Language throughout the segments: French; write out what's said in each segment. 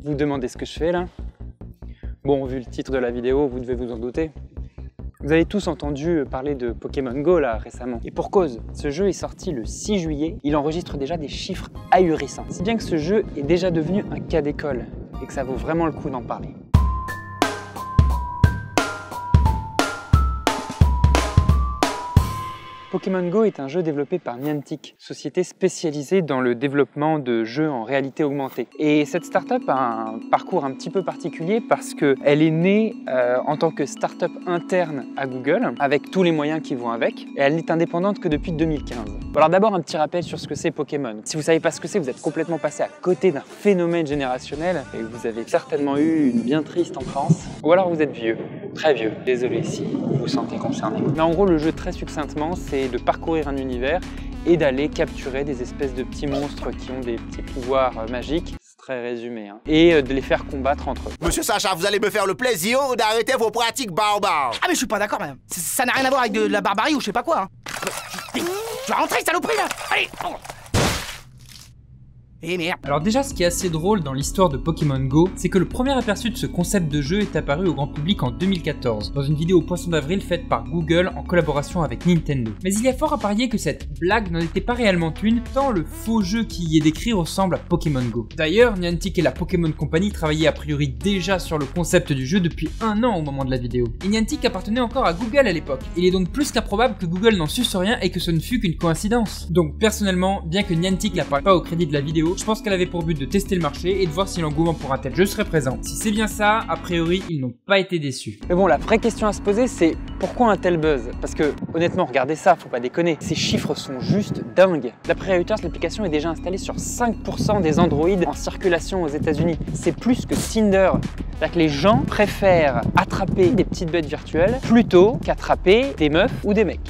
Vous vous demandez ce que je fais là? Bon, vu le titre de la vidéo, vous devez vous en douter. Vous avez tous entendu parler de Pokémon Go là récemment. Et pour cause, ce jeu est sorti le 6 juillet, il enregistre déjà des chiffres ahurissants. Si bien que ce jeu est déjà devenu un cas d'école et que ça vaut vraiment le coup d'en parler. Pokémon Go est un jeu développé par Niantic, société spécialisée dans le développement de jeux en réalité augmentée. Et cette startup a un parcours un petit peu particulier parce qu'elle est née en tant que startup interne à Google, avec tous les moyens qui vont avec, et elle n'est indépendante que depuis 2015. Bon, alors d'abord un petit rappel sur ce que c'est Pokémon. Si vous ne savez pas ce que c'est, vous êtes complètement passé à côté d'un phénomène générationnel et vous avez certainement eu une bien triste enfance. Ou alors vous êtes vieux, très vieux. Désolé si vous vous sentez concerné. Mais en gros, le jeu très succinctement, c'est de parcourir un univers et d'aller capturer des espèces de petits monstres qui ont des petits pouvoirs magiques, c'est très résumé, hein, et de les faire combattre entre eux. Monsieur Sacha, vous allez me faire le plaisir d'arrêter vos pratiques barbares. Ah mais je suis pas d'accord madame, ça n'a rien à voir avec de la barbarie ou je sais pas quoi. Tu vas rentrer saloperie là. Allez. Eh merde. Alors déjà, ce qui est assez drôle dans l'histoire de Pokémon Go, c'est que le premier aperçu de ce concept de jeu est apparu au grand public en 2014, dans une vidéo Poisson d'avril faite par Google en collaboration avec Nintendo. Mais il y a fort à parier que cette blague n'en était pas réellement une, tant le faux jeu qui y est décrit ressemble à Pokémon Go. D'ailleurs, Niantic et la Pokémon Company travaillaient a priori déjà sur le concept du jeu depuis 1 an au moment de la vidéo. Et Niantic appartenait encore à Google à l'époque. Il est donc plus qu'improbable que Google n'en suce rien et que ce ne fût qu'une coïncidence. Donc personnellement, bien que Niantic n'apparaît pas au crédit de la vidéo, je pense qu'elle avait pour but de tester le marché et de voir si l'engouement pour un tel jeu serait présent. Si c'est bien ça, a priori, ils n'ont pas été déçus. Mais bon, la vraie question à se poser, c'est pourquoi un tel buzz? Parce que, honnêtement, regardez ça, faut pas déconner. Ces chiffres sont juste dingues. D'après Reuters, l'application est déjà installée sur 5% des Android en circulation aux États-Unis. C'est plus que Tinder. C'est-à-dire que les gens préfèrent attraper des petites bêtes virtuelles plutôt qu'attraper des meufs ou des mecs.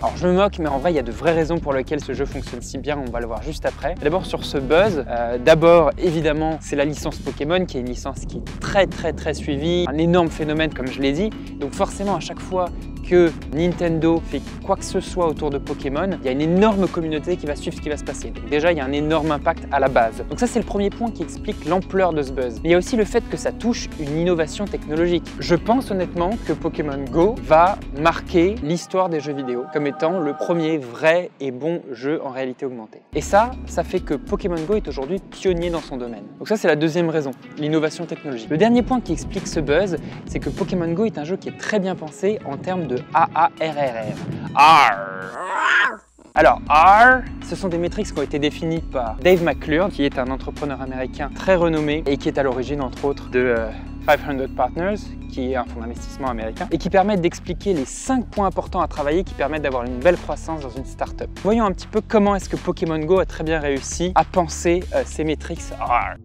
Alors je me moque, mais en vrai il y a de vraies raisons pour lesquelles ce jeu fonctionne si bien, on va le voir juste après. D'abord sur ce buzz, d'abord évidemment c'est la licence Pokémon qui est une licence qui est très suivie, un énorme phénomène comme je l'ai dit, donc forcément à chaque fois que Nintendo fait quoi que ce soit autour de Pokémon, il y a une énorme communauté qui va suivre ce qui va se passer. Donc déjà, il y a un énorme impact à la base. Donc ça, c'est le premier point qui explique l'ampleur de ce buzz. Mais il y a aussi le fait que ça touche une innovation technologique. Je pense honnêtement que Pokémon Go va marquer l'histoire des jeux vidéo comme étant le premier vrai et bon jeu en réalité augmentée. Et ça fait que Pokémon Go est aujourd'hui pionnier dans son domaine. Donc ça, c'est la deuxième raison, l'innovation technologique. Le dernier point qui explique ce buzz, c'est que Pokémon Go est un jeu qui est très bien pensé en termes de AARRR. Alors, R, ce sont des métriques qui ont été définies par Dave McClure, qui est un entrepreneur américain très renommé et qui est à l'origine, entre autres, de 500 Partners, qui est un fonds d'investissement américain, et qui permettent d'expliquer les 5 points importants à travailler qui permettent d'avoir une belle croissance dans une startup. Voyons un petit peu comment est-ce que Pokémon Go a très bien réussi à penser ces métriques R.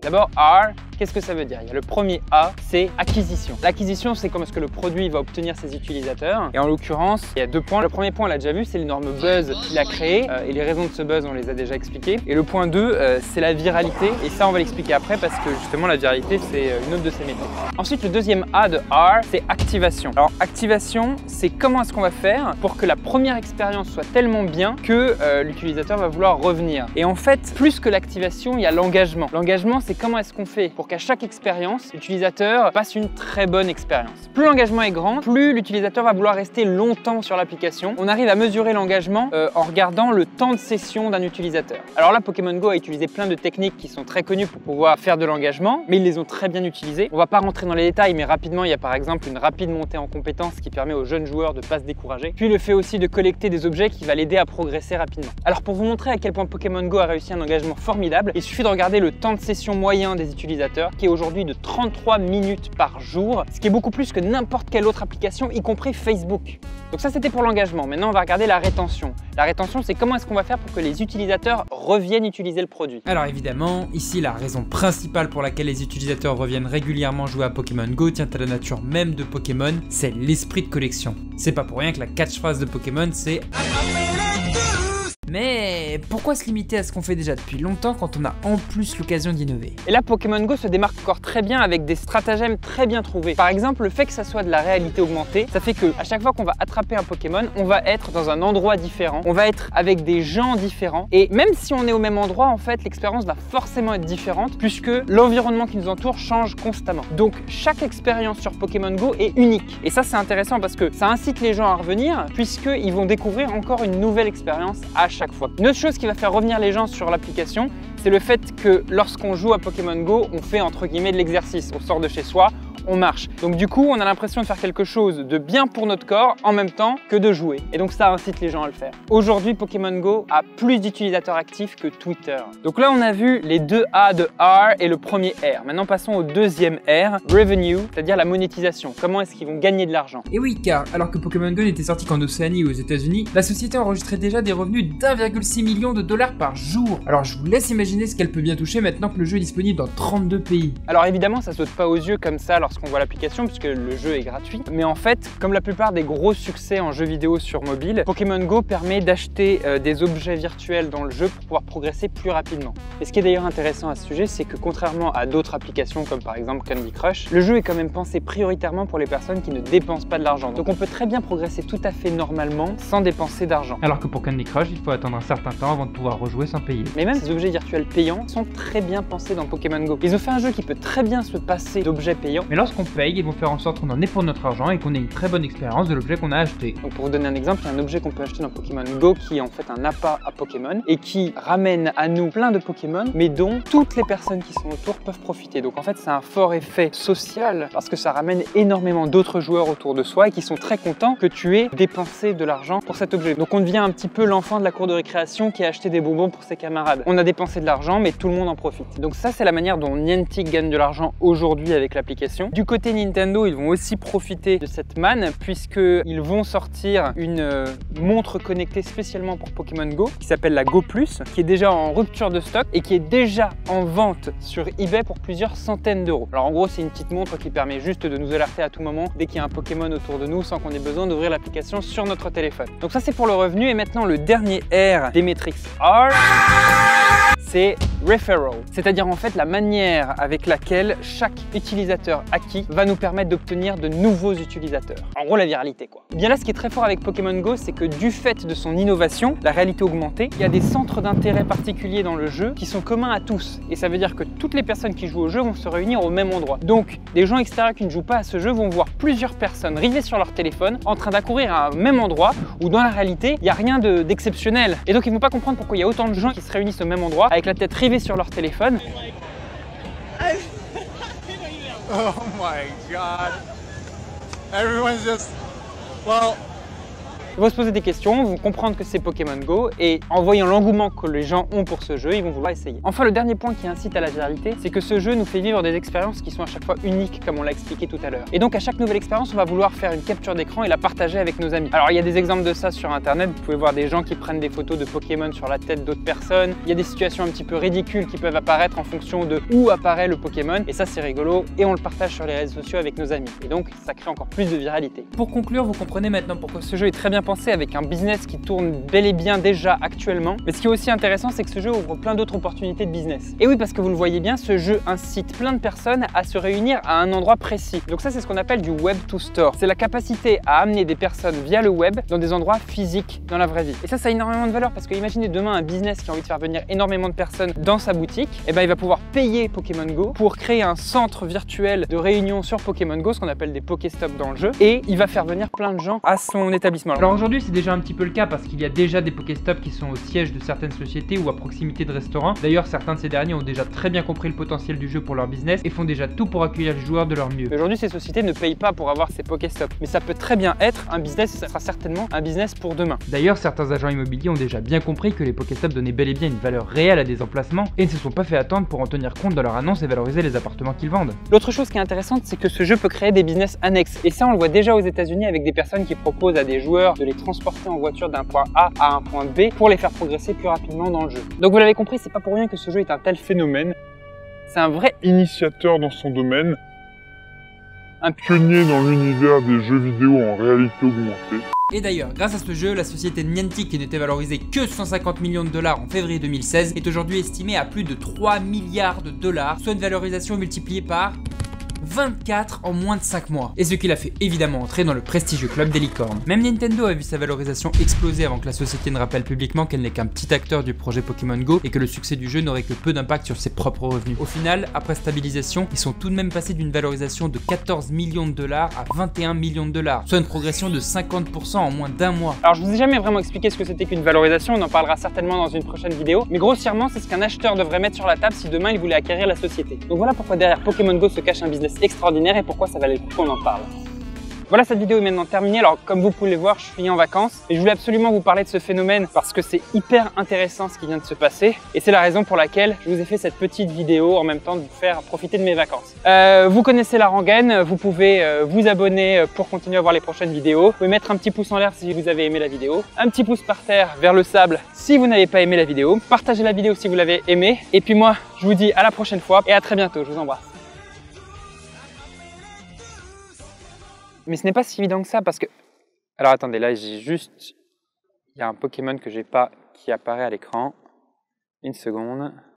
D'abord, R, qu'est-ce que ça veut dire? Il y a le premier A, c'est acquisition. L'acquisition, c'est comment est-ce que le produit va obtenir ses utilisateurs. Et en l'occurrence, il y a 2 points. Le premier point, on l'a déjà vu, c'est l'énorme buzz qu'il a créé. Et les raisons de ce buzz, on les a déjà expliquées. Et le point 2, c'est la viralité. Et ça, on va l'expliquer après parce que justement, la viralité, c'est une autre de ces métriques. Ensuite, le deuxième A de R, c'est activation. Alors, activation, c'est comment est-ce qu'on va faire pour que la première expérience soit tellement bien que l'utilisateur va vouloir revenir. Et en fait, plus que l'activation, il y a l'engagement. L'engagement, c'est comment est-ce qu'on fait pour qu'à chaque expérience, l'utilisateur passe une très bonne expérience. Plus l'engagement est grand, plus l'utilisateur va vouloir rester longtemps sur l'application. On arrive à mesurer l'engagement en regardant le temps de session d'un utilisateur. Alors là, Pokémon Go a utilisé plein de techniques qui sont très connues pour pouvoir faire de l'engagement, mais ils les ont très bien utilisées. On va pas rentrer dans les détails, mais rapidement, il y a par exemple une rapide montée en compétences qui permet aux jeunes joueurs de ne pas se décourager. Puis le fait aussi de collecter des objets qui va l'aider à progresser rapidement. Alors pour vous montrer à quel point Pokémon Go a réussi un engagement formidable, il suffit de regarder le temps de session moyen des utilisateurs qui est aujourd'hui de 33 minutes par jour, ce qui est beaucoup plus que n'importe quelle autre application, y compris Facebook. Donc ça, c'était pour l'engagement. Maintenant, on va regarder la rétention. La rétention, c'est comment est-ce qu'on va faire pour que les utilisateurs reviennent utiliser le produit. Alors évidemment, ici, la raison principale pour laquelle les utilisateurs reviennent régulièrement jouer à Pokémon Go tient à la nature même de Pokémon, c'est l'esprit de collection. C'est pas pour rien que la catchphrase de Pokémon, c'est Mais pourquoi se limiter à ce qu'on fait déjà depuis longtemps quand on a en plus l'occasion d'innover? Et là, Pokémon Go se démarque encore très bien avec des stratagèmes très bien trouvés. Par exemple, le fait que ça soit de la réalité augmentée, ça fait que à chaque fois qu'on va attraper un Pokémon, on va être dans un endroit différent, on va être avec des gens différents. Et même si on est au même endroit, en fait, l'expérience va forcément être différente puisque l'environnement qui nous entoure change constamment. Donc, chaque expérience sur Pokémon Go est unique. Et ça, c'est intéressant parce que ça incite les gens à revenir puisqu'ils vont découvrir encore une nouvelle expérience à chaque fois. Une autre chose qui va faire revenir les gens sur l'application, c'est le fait que lorsqu'on joue à Pokémon Go, on fait entre guillemets de l'exercice. On sort de chez soi, on marche. Donc du coup, on a l'impression de faire quelque chose de bien pour notre corps en même temps que de jouer. Et donc ça incite les gens à le faire. Aujourd'hui, Pokémon Go a plus d'utilisateurs actifs que Twitter. Donc là, on a vu les deux A de R et le premier R. Maintenant, passons au deuxième R, Revenue, c'est-à-dire la monétisation. Comment est-ce qu'ils vont gagner de l'argent? Et oui, car alors que Pokémon Go n'était sorti qu'en Océanie ou aux États-Unis, la société enregistrait déjà des revenus d'1,6 million de dollars par jour. Alors je vous laisse imaginer ce qu'elle peut bien toucher maintenant que le jeu est disponible dans 32 pays. Alors évidemment, ça saute pas aux yeux comme ça lorsqu'on voit l'application puisque le jeu est gratuit. Mais en fait, comme la plupart des gros succès en jeux vidéo sur mobile, Pokémon Go permet d'acheter des objets virtuels dans le jeu pour pouvoir progresser plus rapidement. Et ce qui est d'ailleurs intéressant à ce sujet, c'est que contrairement à d'autres applications comme par exemple Candy Crush, le jeu est quand même pensé prioritairement pour les personnes qui ne dépensent pas de l'argent. Donc on peut très bien progresser tout à fait normalement sans dépenser d'argent. Alors que pour Candy Crush, il faut attendre un certain temps avant de pouvoir rejouer sans payer. Mais même ces objets virtuels payants sont très bien pensés dans Pokémon Go. Ils ont fait un jeu qui peut très bien se passer d'objets payants. Mais lorsqu'on paye, ils vont faire en sorte qu'on en ait pour notre argent et qu'on ait une très bonne expérience de l'objet qu'on a acheté. Donc pour vous donner un exemple, il y a un objet qu'on peut acheter dans Pokémon Go qui est en fait un appât à Pokémon et qui ramène à nous plein de Pokémon, mais dont toutes les personnes qui sont autour peuvent profiter. Donc en fait, c'est un fort effet social parce que ça ramène énormément d'autres joueurs autour de soi et qui sont très contents que tu aies dépensé de l'argent pour cet objet. Donc on devient un petit peu l'enfant de la cour de récréation qui a acheté des bonbons pour ses camarades. On a dépensé de l'argent, mais tout le monde en profite. Donc ça, c'est la manière dont Niantic gagne de l'argent aujourd'hui avec l'application. Du côté Nintendo, ils vont aussi profiter de cette manne puisqu'ils vont sortir une montre connectée spécialement pour Pokémon Go qui s'appelle la Go Plus, qui est déjà en rupture de stock et qui est déjà en vente sur eBay pour plusieurs centaines d'euros. Alors en gros, c'est une petite montre qui permet juste de nous alerter à tout moment dès qu'il y a un Pokémon autour de nous sans qu'on ait besoin d'ouvrir l'application sur notre téléphone. Donc ça, c'est pour le revenu. Et maintenant, le dernier R des métriques R, c'est Referral, c'est-à-dire en fait la manière avec laquelle chaque utilisateur acquis va nous permettre d'obtenir de nouveaux utilisateurs. En gros, la viralité quoi. Et bien là, ce qui est très fort avec Pokémon Go, c'est que du fait de son innovation, la réalité augmentée, il y a des centres d'intérêt particuliers dans le jeu qui sont communs à tous. Et ça veut dire que toutes les personnes qui jouent au jeu vont se réunir au même endroit. Donc, des gens extérieurs qui ne jouent pas à ce jeu vont voir plusieurs personnes rivées sur leur téléphone en train d'accourir à un même endroit où dans la réalité, il n'y a rien d'exceptionnel. Et donc, ils ne vont pas comprendre pourquoi il y a autant de gens qui se réunissent au même endroit avec la tête rivée sur leur téléphone. Oh my god. Everyone's just, well. Ils vont se poser des questions, vont comprendre que c'est Pokémon Go et en voyant l'engouement que les gens ont pour ce jeu, ils vont vouloir essayer. Enfin, le dernier point qui incite à la viralité, c'est que ce jeu nous fait vivre des expériences qui sont à chaque fois uniques, comme on l'a expliqué tout à l'heure. Et donc à chaque nouvelle expérience, on va vouloir faire une capture d'écran et la partager avec nos amis. Alors il y a des exemples de ça sur internet, vous pouvez voir des gens qui prennent des photos de Pokémon sur la tête d'autres personnes. Il y a des situations un petit peu ridicules qui peuvent apparaître en fonction de où apparaît le Pokémon. Et ça c'est rigolo et on le partage sur les réseaux sociaux avec nos amis. Et donc ça crée encore plus de viralité. Pour conclure, vous comprenez maintenant pourquoi Ce jeu est très bien pensé avec un business qui tourne bel et bien déjà actuellement. Mais ce qui est aussi intéressant, c'est que ce jeu ouvre plein d'autres opportunités de business. Et oui, parce que vous le voyez bien, ce jeu incite plein de personnes à se réunir à un endroit précis. Donc ça, c'est ce qu'on appelle du Web to Store. C'est la capacité à amener des personnes via le web dans des endroits physiques dans la vraie vie. Et ça a énormément de valeur parce que imaginez demain un business qui a envie de faire venir énormément de personnes dans sa boutique, et ben il va pouvoir payer Pokémon Go pour créer un centre virtuel de réunion sur Pokémon Go, ce qu'on appelle des Pokéstops dans le jeu, et il va faire venir plein de gens à son établissement. Alors aujourd'hui, c'est déjà un petit peu le cas parce qu'il y a déjà des Pokéstops qui sont au siège de certaines sociétés ou à proximité de restaurants. D'ailleurs, certains de ces derniers ont déjà très bien compris le potentiel du jeu pour leur business et font déjà tout pour accueillir les joueurs de leur mieux. Aujourd'hui, ces sociétés ne payent pas pour avoir ces Pokéstops, mais ça peut très bien être un business et ça sera certainement un business pour demain. D'ailleurs, certains agents immobiliers ont déjà bien compris que les Pokéstops donnaient bel et bien une valeur réelle à des emplacements et ne se sont pas fait attendre pour en tenir compte dans leur annonce et valoriser les appartements qu'ils vendent. L'autre chose qui est intéressante, c'est que ce jeu peut créer des business annexes. Et ça, on le voit déjà aux États-Unis avec des personnes qui proposent à des joueurs de les transporter en voiture d'un point A à un point B pour les faire progresser plus rapidement dans le jeu. Donc vous l'avez compris, c'est pas pour rien que ce jeu est un tel phénomène. C'est un vrai initiateur dans son domaine, un pionnier dans l'univers des jeux vidéo en réalité augmentée. Et d'ailleurs, grâce à ce jeu, la société Niantic, qui n'était valorisée que 150 millions de dollars en février 2016, est aujourd'hui estimée à plus de 3 milliards de dollars, soit une valorisation multipliée par 24 en moins de 5 mois. Et ce qui l'a fait évidemment entrer dans le prestigieux club des licornes. Même Nintendo a vu sa valorisation exploser avant que la société ne rappelle publiquement qu'elle n'est qu'un petit acteur du projet Pokémon Go et que le succès du jeu n'aurait que peu d'impact sur ses propres revenus. Au final, après stabilisation, ils sont tout de même passés d'une valorisation de 14 millions de dollars à 21 millions de dollars, soit une progression de 50% en moins d'un mois. Alors je vous ai jamais vraiment expliqué ce que c'était qu'une valorisation, on en parlera certainement dans une prochaine vidéo, mais grossièrement c'est ce qu'un acheteur devrait mettre sur la table si demain il voulait acquérir la société. Donc voilà pourquoi derrière Pokémon Go se cache un business extraordinaire et pourquoi ça valait le coup qu'on en parle. Voilà, cette vidéo est maintenant terminée. Alors comme vous pouvez le voir, je suis en vacances et je voulais absolument vous parler de ce phénomène parce que c'est hyper intéressant ce qui vient de se passer et c'est la raison pour laquelle je vous ai fait cette petite vidéo en même temps de vous faire profiter de mes vacances. Vous connaissez la rengaine, vous pouvez vous abonner pour continuer à voir les prochaines vidéos. Vous pouvez mettre un petit pouce en l'air si vous avez aimé la vidéo, un petit pouce par terre vers le sable si vous n'avez pas aimé la vidéo, partagez la vidéo si vous l'avez aimée et puis moi je vous dis à la prochaine fois et à très bientôt, je vous embrasse. Mais ce n'est pas si évident que ça parce que... Alors attendez, là j'ai juste... Il y a un Pokémon que j'ai pas qui apparaît à l'écran. Une seconde.